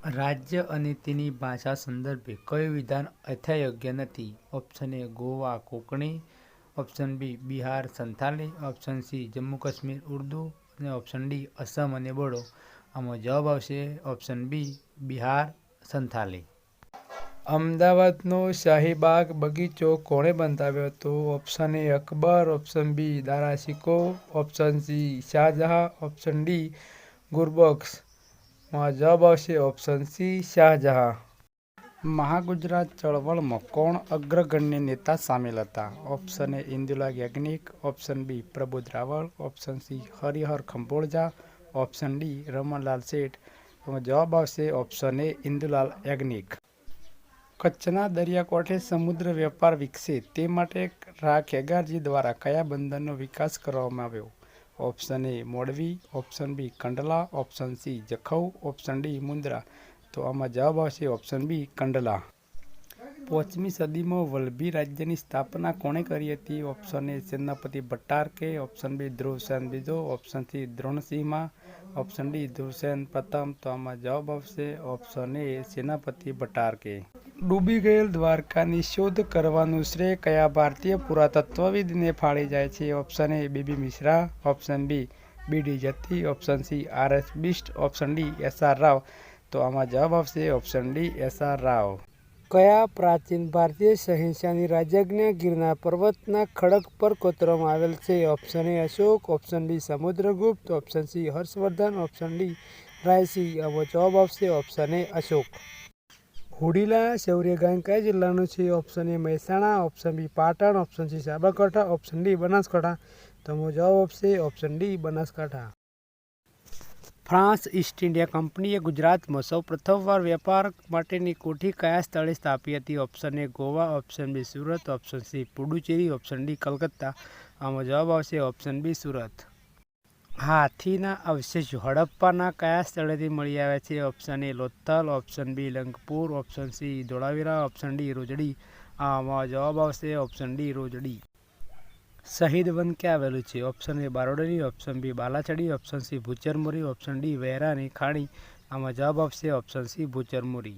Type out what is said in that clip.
રાજ્ય અને તેની ભાષા સંદર્ભે કયું વિધાન યથાયોગ્ય નથી? Option A Goa Konkani, option B Bihar Santhali, option C Jammu Kashmir Urdu અને ઓપ્શન ડી અસમ અને બોડો. આમાં જવાબ આવશે ઓપ્શન બી બિહાર સંથાલી. અમદાવાદનો શાહીબાગ બગીચો કોણે બંધાવ્યો હતો? Option A Akbar, option B Dara Shikoh, option C Shahjahan, option D Gurbakhsh. માં જવાબ આવશે ઓપ્શન સી શાહજહાં. મહાગુજરાત ચળવળમાં કોણ અગ્રગણ્ય નેતા સામેલ હતા? Option A Indulal Yagnik, option B Prabodh Raval, option C Harihar Khambholja, option D Ramanlal Sheth. એમાં જવાબ આવશે ઓપ્શન એ ઇન્દુલાલ યાજ્ઞિક. કચ્છના દરિયાકાંઠે સમુદ્ર વેપાર વિકસે તે માટે રા ખેગારજી દ્વારા કયા બંદરનો વિકાસ કરવામાં આવ્યો? Option A Morbi, option B Kandla, option C Jakhau, option D Mundra. તો આમાં જવાબ આવશે ઓપ્શન બી કંડલા. 5મી સદીમાં વલ્લભી રાજ્યની સ્થાપના કોણે કરી હતી? ઓપ્શન એ સેનાપતિ ભટ્ટારકે, ઓપ્શન બી ધ્રુવસેન બીજો, ઓપ્શન સી દ્રોણસિંહમાં, ઓપ્શન ડી ધ્રુવસેન પ્રથમ. તો આમાં જવાબ આવશે ઓપ્શન એ સેનાપતિ ભટ્ટારકે. ડૂબી ગયેલ દ્વારકાની શોધ કરવાનું શ્રેય કયા ભારતીય પુરાતત્વવિદને ફાળે જાય છે? Option A B B Mishra, option B B D Jatti, option C R S. Bisht, option D S R. Rao. તો આમાં જવાબ આવશે ઓપ્શન ડી એસ.આર. રાવ. કયા પ્રાચીન ભારતીય શહેનશાહની રાજ્યાજ્ઞા ગિરનાર પર્વતના ખડક પર કોતરવામાં આવેલ છે? Option A Ashok, option B Samudragupta, option C Harshavardhan, option D Raisinh. આમાં જવાબ આવશે ઓપ્શન એ અશોક. હુડીલા શૌર્ય ગામ કયા જિલ્લાનું છે? Option A Mehsana, option B Patan, option C Sabarkantha, option D Banaskantha. તો આમાં જવાબ આવશે option D Banaskantha. France East India કંપનીએ ગુજરાતમાં સૌ પ્રથમવાર વેપાર માટેની કોઠી કયા સ્થળે સ્થાપી હતી? Option A Goa, option B Surat, option C Puducherry, option D Calcutta. આમાં જવાબ આવશે ઓપ્શન બી સુરત. હાથીના અવશેષો હડપ્પાના કયા સ્થળેથી મળી આવ્યા છે? Option A Lothal, option B Langpur, option C Dholavira, option D Rojdi. આમાં જવાબ આવશે ઓપ્શન ડી રોજડી. શહીદ વન ક્યાં આવેલું છે? Option A Bardoli, option B Balachadi, option C Bhucharmori, option D વેરાની ખાણી. આમાં જવાબ આવશે ઓપ્શન સી ભૂચરમોરી.